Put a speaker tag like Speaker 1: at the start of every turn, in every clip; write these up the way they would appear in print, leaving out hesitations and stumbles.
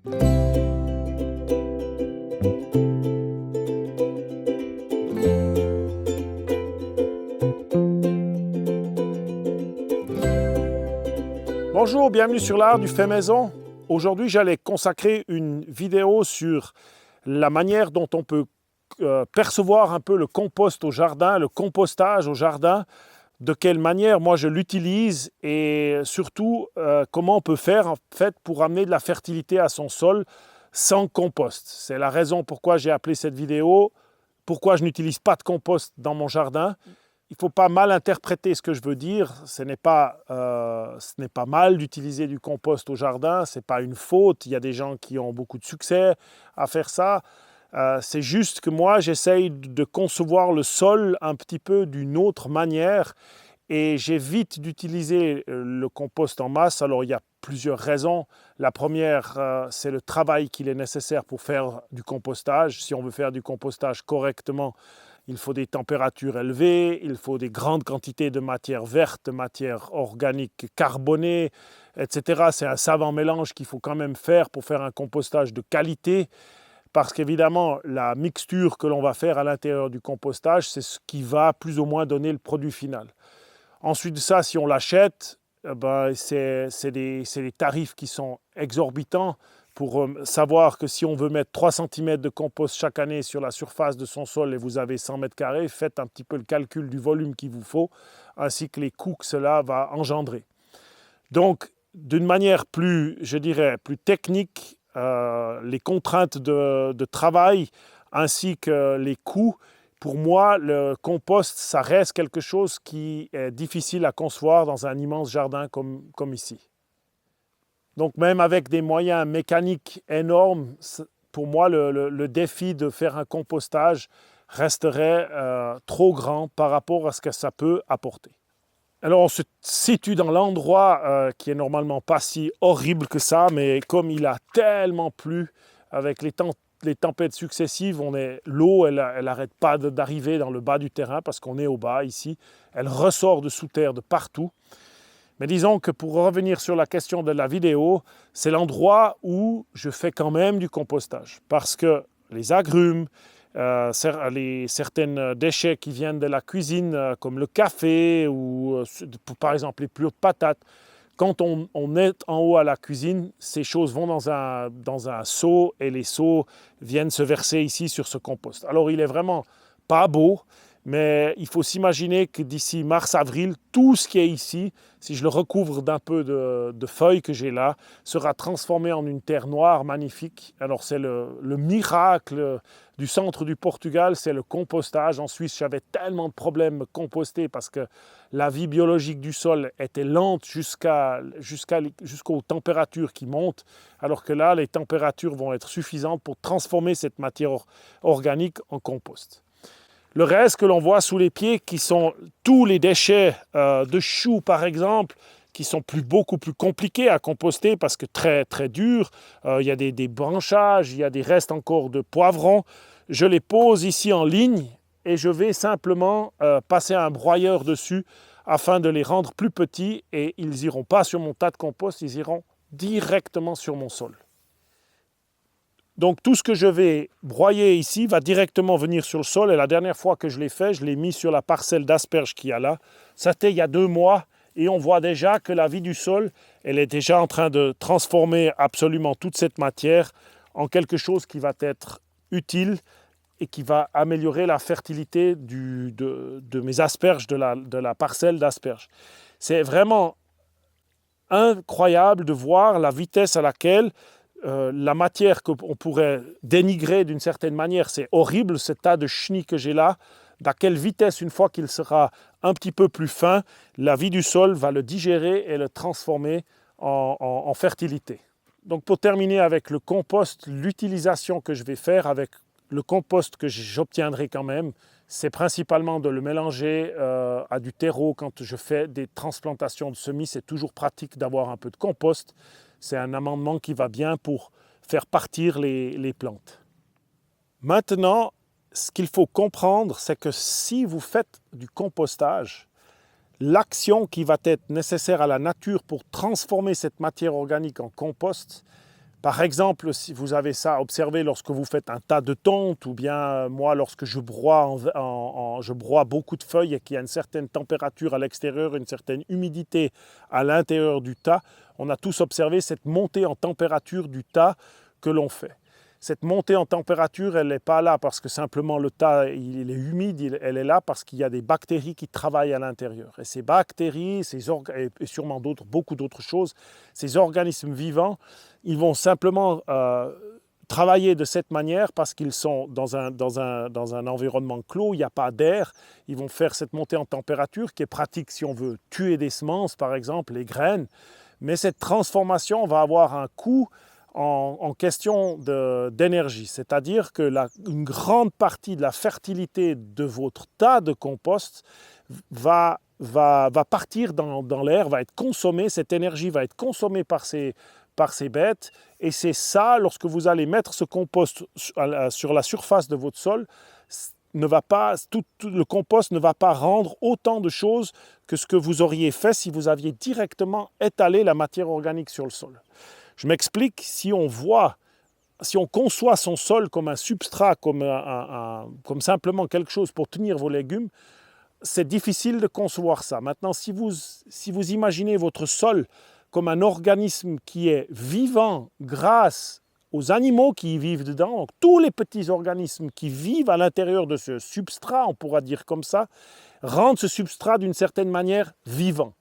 Speaker 1: Bonjour, bienvenue sur l'art du fait maison. Aujourd'hui, j'allais consacrer une vidéo sur la manière dont on peut percevoir un peu le compost au jardin, le compostage au jardin, de quelle manière moi je l'utilise et surtout comment on peut faire en fait pour amener de la fertilité à son sol sans compost. C'est la raison pourquoi j'ai appelé cette vidéo, pourquoi je n'utilise pas de compost dans mon jardin. Il ne faut pas mal interpréter ce que je veux dire. Ce n'est pas mal d'utiliser du compost au jardin. Ce n'est pas une faute. Il y a des gens qui ont beaucoup de succès à faire ça. C'est juste que moi, j'essaye de concevoir le sol un petit peu d'une autre manière et j'évite d'utiliser le compost en masse. Alors, il y a plusieurs raisons. La première, c'est le travail qu'il est nécessaire pour faire du compostage. Si on veut faire du compostage correctement, il faut des températures élevées, il faut des grandes quantités de matière verte, de matière organique carbonée, etc. C'est un savant mélange qu'il faut quand même faire pour faire un compostage de qualité, parce qu'évidemment, la mixture que l'on va faire à l'intérieur du compostage, c'est ce qui va plus ou moins donner le produit final. Ensuite de ça, si on l'achète, c'est des tarifs qui sont exorbitants. Pour savoir que si on veut mettre 3 cm de compost chaque année sur la surface de son sol et vous avez 100 mètres carrés, faites un petit peu le calcul du volume qu'il vous faut, ainsi que les coûts que cela va engendrer. Donc, d'une manière plus, je dirais, plus technique, les contraintes de travail ainsi que les coûts, pour moi, le compost, ça reste quelque chose qui est difficile à concevoir dans un immense jardin comme ici. Donc même avec des moyens mécaniques énormes, pour moi, le défi de faire un compostage resterait trop grand par rapport à ce que ça peut apporter. Alors on se situe dans l'endroit qui est normalement pas si horrible que ça, mais comme il a tellement plu avec les tempêtes successives, l'eau, elle n'arrête pas d'arriver dans le bas du terrain parce qu'on est au bas ici. Elle ressort de sous terre de partout. Mais disons que pour revenir sur la question de la vidéo, c'est l'endroit où je fais quand même du compostage. Parce que les agrumes, certains déchets qui viennent de la cuisine, comme le café ou par exemple les plus hautes patates, quand on est en haut à la cuisine, ces choses vont dans un seau et les seaux viennent se verser ici sur ce compost. Alors il est vraiment pas beau, mais il faut s'imaginer que d'ici mars-avril, tout ce qui est ici, si je le recouvre d'un peu de feuilles que j'ai là, sera transformé en une terre noire magnifique. Alors c'est le miracle du centre du Portugal, c'est le compostage. En Suisse, j'avais tellement de problèmes à composter parce que la vie biologique du sol était lente jusqu'aux températures qui montent, alors que là, les températures vont être suffisantes pour transformer cette matière organique en compost. Le reste que l'on voit sous les pieds, qui sont tous les déchets de choux, par exemple, qui sont beaucoup plus compliqués à composter parce que très, très durs. Il y a des branchages, il y a des restes encore de poivrons. Je les pose ici en ligne et je vais simplement passer un broyeur dessus afin de les rendre plus petits et ils n'iront pas sur mon tas de compost, ils iront directement sur mon sol. Donc tout ce que je vais broyer ici va directement venir sur le sol et la dernière fois que je l'ai fait, je l'ai mis sur la parcelle d'asperges qu'il y a là. C'était il y a 2 mois et on voit déjà que la vie du sol, elle est déjà en train de transformer absolument toute cette matière en quelque chose qui va être utile et qui va améliorer la fertilité de mes asperges, de la parcelle d'asperges. C'est vraiment incroyable de voir la vitesse à laquelle la matière qu'on pourrait dénigrer d'une certaine manière, c'est horrible, ce tas de chenilles que j'ai là, d'à quelle vitesse, une fois qu'il sera un petit peu plus fin, la vie du sol va le digérer et le transformer en fertilité. Donc pour terminer avec le compost, l'utilisation que je vais faire avec le compost que j'obtiendrai quand même, c'est principalement de le mélanger à du terreau. Quand je fais des transplantations de semis, c'est toujours pratique d'avoir un peu de compost. C'est un amendement qui va bien pour faire partir les plantes. Maintenant, ce qu'il faut comprendre, c'est que si vous faites du compostage, l'action qui va être nécessaire à la nature pour transformer cette matière organique en compost Par exemple, si vous avez ça observé lorsque vous faites un tas de tonte, ou bien moi lorsque je broie, je broie beaucoup de feuilles et qu'il y a une certaine température à l'extérieur, une certaine humidité à l'intérieur du tas, on a tous observé cette montée en température du tas que l'on fait. Cette montée en température, elle n'est pas là parce que simplement le tas il est humide, elle est là parce qu'il y a des bactéries qui travaillent à l'intérieur. Et ces bactéries, et sûrement beaucoup d'autres choses, ces organismes vivants, ils vont simplement travailler de cette manière parce qu'ils sont dans un environnement clos, il n'y a pas d'air. Ils vont faire cette montée en température qui est pratique si on veut tuer des semences, par exemple, les graines. Mais cette transformation va avoir un coût en question d'énergie, c'est-à-dire que une grande partie de la fertilité de votre tas de compost va partir dans l'air, va être consommée, cette énergie va être consommée par ces bêtes, et c'est ça, lorsque vous allez mettre ce compost sur la surface de votre sol, le compost ne va pas rendre autant de choses que ce que vous auriez fait si vous aviez directement étalé la matière organique sur le sol. Je m'explique, si on conçoit son sol comme un substrat, comme simplement quelque chose pour tenir vos légumes, c'est difficile de concevoir ça. Maintenant, si vous imaginez votre sol comme un organisme qui est vivant grâce aux animaux qui y vivent dedans, donc tous les petits organismes qui vivent à l'intérieur de ce substrat, on pourra dire comme ça, rendent ce substrat d'une certaine manière vivant.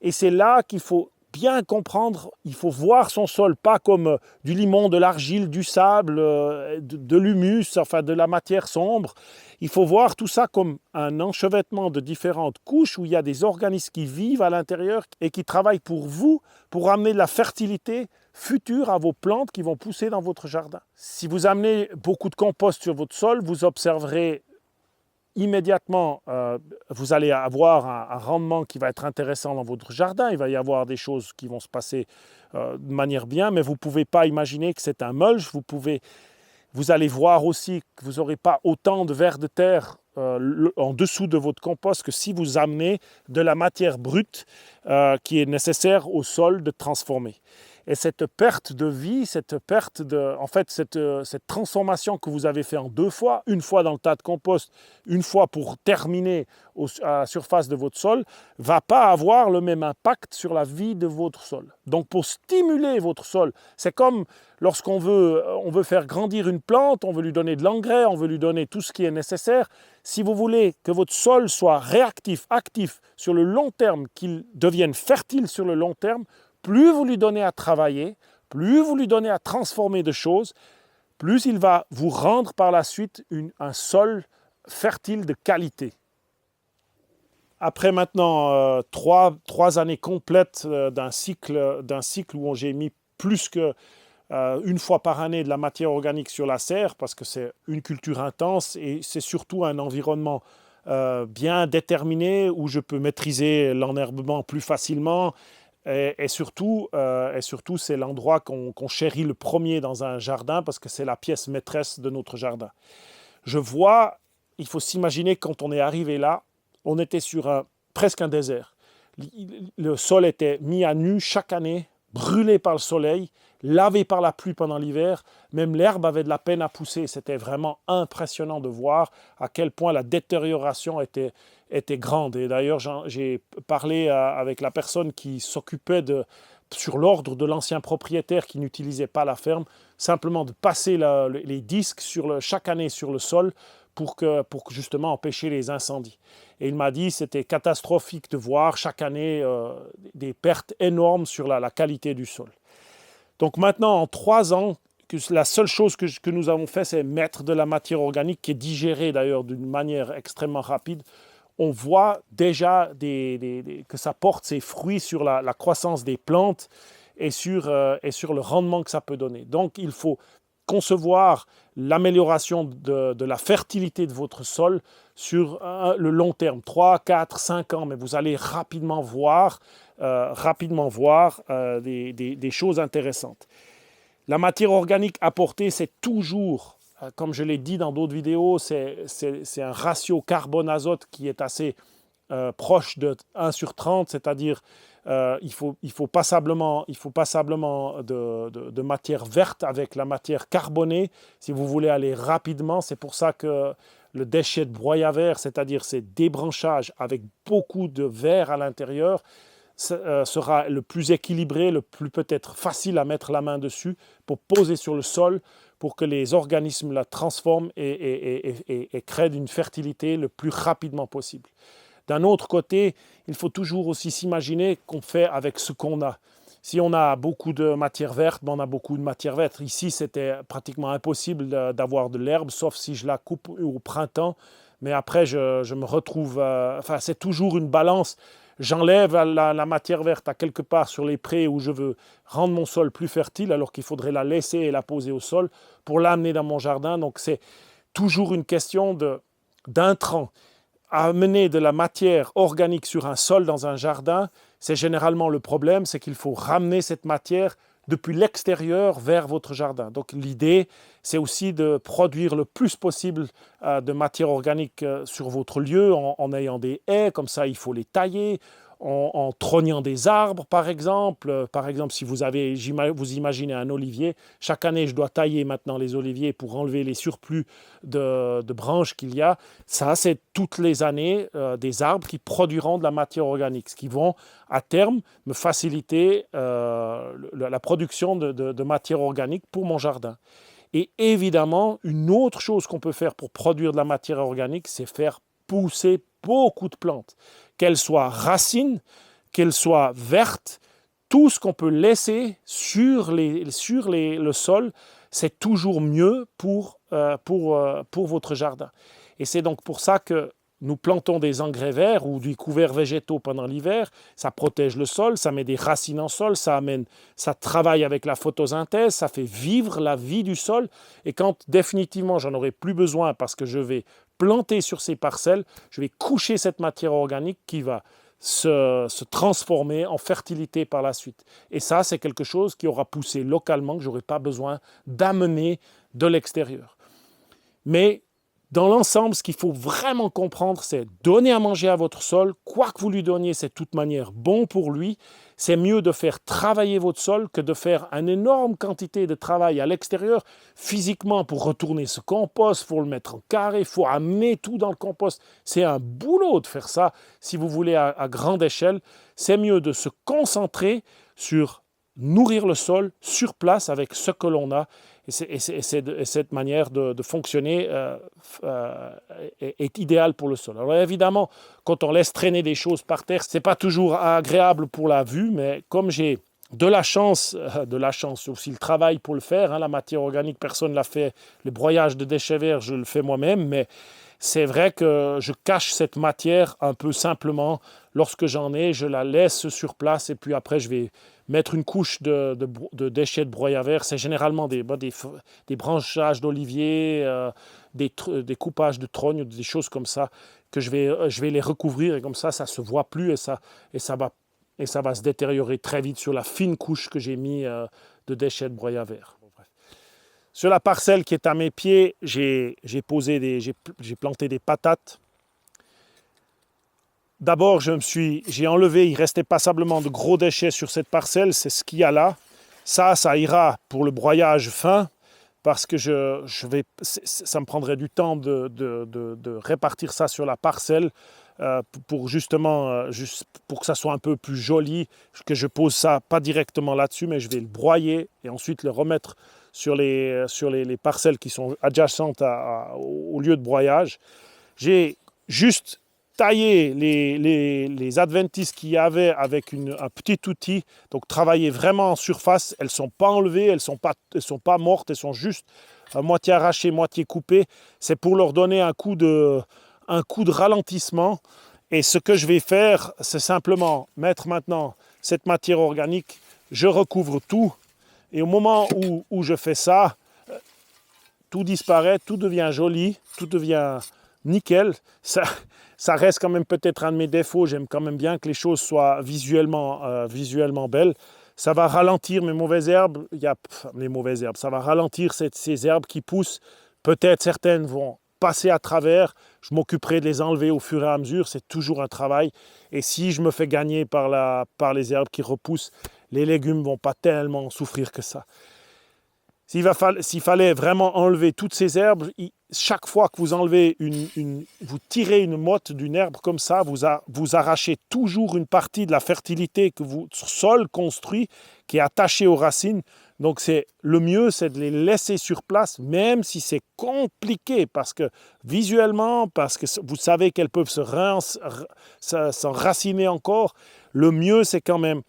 Speaker 1: Et c'est là qu'il faut bien comprendre, il faut voir son sol pas comme du limon, de l'argile, du sable, de l'humus, enfin de la matière sombre. Il faut voir tout ça comme un enchevêtrement de différentes couches où il y a des organismes qui vivent à l'intérieur et qui travaillent pour vous, pour amener de la fertilité future à vos plantes qui vont pousser dans votre jardin. Si vous amenez beaucoup de compost sur votre sol, vous observerez immédiatement, vous allez avoir un rendement qui va être intéressant dans votre jardin. Il va y avoir des choses qui vont se passer de manière bien, mais vous ne pouvez pas imaginer que c'est un mulch. Vous allez voir aussi que vous n'aurez pas autant de vers de terre en dessous de votre compost que si vous amenez de la matière brute qui est nécessaire au sol de transformer. Et cette perte de vie, cette transformation que vous avez fait en deux fois, une fois dans le tas de compost, une fois pour terminer à la surface de votre sol, ne va pas avoir le même impact sur la vie de votre sol. Donc pour stimuler votre sol, c'est comme lorsqu'on veut faire grandir une plante, on veut lui donner de l'engrais, on veut lui donner tout ce qui est nécessaire. Si vous voulez que votre sol soit réactif, actif sur le long terme, qu'il devienne fertile sur le long terme, plus vous lui donnez à travailler, plus vous lui donnez à transformer de choses, plus il va vous rendre par la suite un sol fertile de qualité. Après maintenant 3 années complètes d'un cycle où j'ai mis plus que une fois par année de la matière organique sur la serre, parce que c'est une culture intense et c'est surtout un environnement bien déterminé où je peux maîtriser l'enherbement plus facilement. Et surtout, c'est l'endroit qu'on chérit le premier dans un jardin parce que c'est la pièce maîtresse de notre jardin. Il faut s'imaginer quand on est arrivé là, on était sur presque un désert. Le sol était mis à nu chaque année, brûlé par le soleil, lavé par la pluie pendant l'hiver. Même l'herbe avait de la peine à pousser. C'était vraiment impressionnant de voir à quel point la détérioration était grande. Et d'ailleurs, j'ai parlé avec la personne qui s'occupait sur l'ordre de l'ancien propriétaire qui n'utilisait pas la ferme, simplement de passer les disques chaque année sur le sol pour justement empêcher les incendies. Et il m'a dit que c'était catastrophique de voir chaque année des pertes énormes sur la qualité du sol. Donc maintenant, en 3 ans, la seule chose que nous avons fait, c'est mettre de la matière organique qui est digérée d'ailleurs d'une manière extrêmement rapide. On voit déjà que ça porte ses fruits sur la croissance des plantes et sur le rendement que ça peut donner. Donc il faut concevoir l'amélioration de la fertilité de votre sol sur le long terme, 3, 4, 5 ans, mais vous allez rapidement voir des choses intéressantes. La matière organique apportée, c'est toujours, comme je l'ai dit dans d'autres vidéos, c'est un ratio carbone-azote qui est assez proche de 1/30, c'est-à-dire il faut passablement de matière verte avec la matière carbonée si vous voulez aller rapidement. C'est pour ça que le déchet de broyat vert, c'est-à-dire ces débranchages avec beaucoup de verre à l'intérieur, sera le plus équilibré, le plus peut-être facile à mettre la main dessus pour poser sur le sol, pour que les organismes la transforment et créent une fertilité le plus rapidement possible. D'un autre côté, il faut toujours aussi s'imaginer qu'on fait avec ce qu'on a. Si on a beaucoup de matière verte, on a beaucoup de matière verte. Ici, c'était pratiquement impossible d'avoir de l'herbe, sauf si je la coupe au printemps. Mais après, je me retrouve... Enfin, c'est toujours une balance. J'enlève la matière verte à quelque part sur les prés où je veux rendre mon sol plus fertile, alors qu'il faudrait la laisser et la poser au sol pour l'amener dans mon jardin. Donc, c'est toujours une question d'intrants. Amener de la matière organique sur un sol dans un jardin, c'est généralement le problème, c'est qu'il faut ramener cette matière depuis l'extérieur vers votre jardin. Donc l'idée, c'est aussi de produire le plus possible de matière organique sur votre lieu en ayant des haies, comme ça il faut les tailler, en trognant des arbres par exemple. Par exemple, si vous imaginez un olivier, chaque année je dois tailler maintenant les oliviers pour enlever les surplus de branches qu'il y a. Ça, c'est toutes les années des arbres qui produiront de la matière organique, ce qui vont à terme me faciliter la production de matière organique pour mon jardin. Et évidemment, une autre chose qu'on peut faire pour produire de la matière organique, c'est faire pousser beaucoup de plantes, qu'elles soient racines, qu'elles soient vertes, tout ce qu'on peut laisser sur le sol, c'est toujours mieux pour votre jardin. Et c'est donc pour ça que nous plantons des engrais verts ou des couverts végétaux pendant l'hiver. Ça protège le sol, ça met des racines en sol, ça travaille avec la photosynthèse, ça fait vivre la vie du sol. Et quand définitivement j'en aurai plus besoin parce que je vais planter sur ces parcelles, je vais coucher cette matière organique qui va se transformer en fertilité par la suite. Et ça, c'est quelque chose qui aura poussé localement, que je n'aurai pas besoin d'amener de l'extérieur. Mais dans l'ensemble, ce qu'il faut vraiment comprendre, c'est donner à manger à votre sol. Quoi que vous lui donniez, c'est de toute manière bon pour lui. C'est mieux de faire travailler votre sol que de faire une énorme quantité de travail à l'extérieur, physiquement, pour retourner ce compost, il faut le mettre en carré, il faut amener tout dans le compost. C'est un boulot de faire ça, si vous voulez, à grande échelle. C'est mieux de se concentrer sur nourrir le sol sur place avec ce que l'on a. Et cette manière de fonctionner est idéale pour le sol. Alors évidemment, quand on laisse traîner des choses par terre, ce n'est pas toujours agréable pour la vue, mais comme j'ai de la chance, aussi le travail pour le faire, la matière organique, personne ne l'a fait, le broyage de déchets verts, je le fais moi-même, mais c'est vrai que je cache cette matière un peu simplement. Lorsque j'en ai, je la laisse sur place et puis après je vais mettre une couche de déchets de broyat vert. C'est généralement des branchages d'olivier, des coupages de trogne, des choses comme ça que je vais les recouvrir et comme ça ne se voit plus et ça va se détériorer très vite sur la fine couche que j'ai mis de déchets de broyat vert. Sur la parcelle qui est à mes pieds, j'ai planté des patates. D'abord, j'ai enlevé, il restait passablement de gros déchets sur cette parcelle, c'est ce qu'il y a là. Ça ira pour le broyage fin, parce que ça me prendrait du temps de répartir ça sur la parcelle, pour justement, pour que ça soit un peu plus joli, que je pose ça pas directement là-dessus, mais je vais le broyer et ensuite le remettre sur les parcelles qui sont adjacentes au lieu de broyage. J'ai juste taillé les adventices qu'il y avait avec un petit outil, donc travailler vraiment en surface. Elles ne sont pas enlevées, elles sont pas mortes, elles sont juste moitié arrachées, moitié coupées. C'est pour leur donner un coup de ralentissement. Et ce que je vais faire, c'est simplement mettre maintenant cette matière organique, je recouvre tout. Et au moment où je fais ça, tout disparaît, tout devient joli, tout devient nickel. Ça reste quand même peut-être un de mes défauts. J'aime quand même bien que les choses soient visuellement belles. Ça va ralentir mes mauvaises herbes. Ça va ralentir ces herbes qui poussent. Peut-être certaines vont passer à travers. Je m'occuperai de les enlever au fur et à mesure. C'est toujours un travail. Et si je me fais gagner par les herbes qui repoussent, les légumes ne vont pas tellement souffrir que ça. S'il fallait vraiment enlever toutes ces herbes, chaque fois que vous enlevez vous tirez une motte d'une herbe comme ça, vous arrachez toujours une partie de la fertilité que votre sol construit, qui est attachée aux racines. Donc le mieux, c'est de les laisser sur place, même si c'est compliqué, parce que visuellement, parce que vous savez qu'elles peuvent s'enraciner encore, le mieux, c'est quand même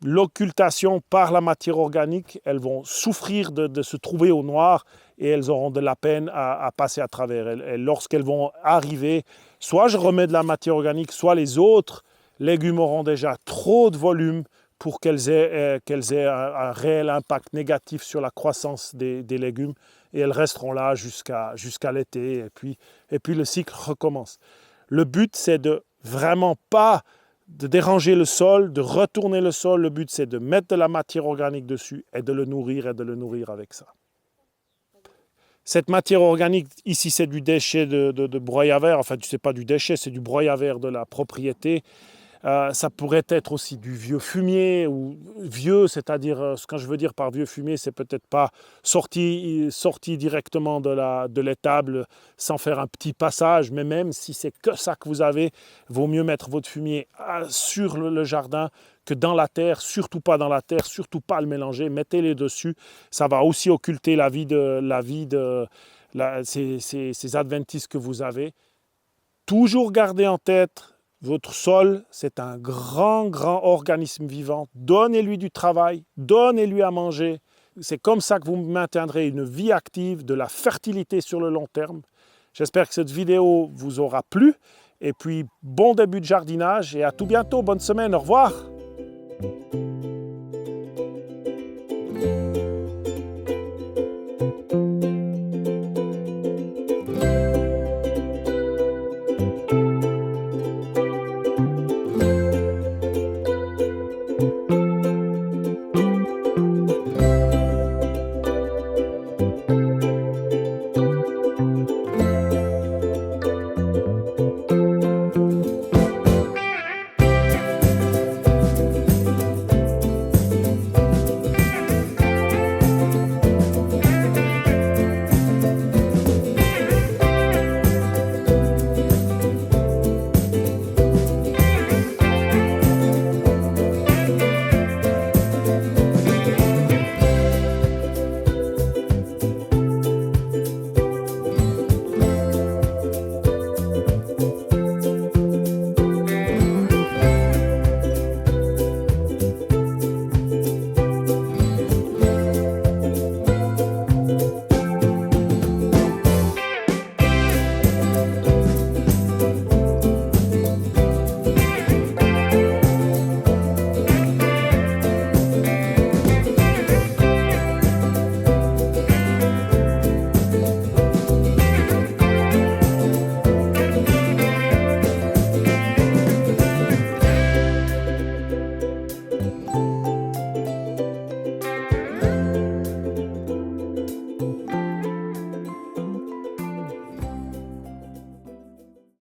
Speaker 1: l'occultation par la matière organique. Elles vont souffrir de se trouver au noir et elles auront de la peine à passer à travers. Et lorsqu'elles vont arriver, soit je remets de la matière organique, soit les autres légumes auront déjà trop de volume pour qu'elles aient un réel impact négatif sur la croissance des légumes, et elles resteront là jusqu'à l'été, et puis le cycle recommence. Le but, c'est de vraiment pas de déranger le sol, de retourner le sol. Le but, c'est de mettre de la matière organique dessus et de le nourrir avec ça. Cette matière organique, ici, c'est du déchet de broyat à verre. Enfin, ce n'est pas du déchet, c'est du broyat à verre de la propriété. Ça pourrait être aussi du vieux fumier, ou vieux, c'est-à-dire, ce que je veux dire par vieux fumier, c'est peut-être pas sorti directement de l'étable sans faire un petit passage, mais même si c'est que ça que vous avez, vaut mieux mettre votre fumier sur le jardin que dans la terre, surtout pas dans la terre, surtout pas le mélanger, mettez-les dessus, ça va aussi occulter ces adventices que vous avez. Toujours garder en tête, votre sol, c'est un grand organisme vivant. Donnez-lui du travail, donnez-lui à manger. C'est comme ça que vous maintiendrez une vie active, de la fertilité sur le long terme. J'espère que cette vidéo vous aura plu. Et puis, bon début de jardinage et à tout bientôt. Bonne semaine. Au revoir.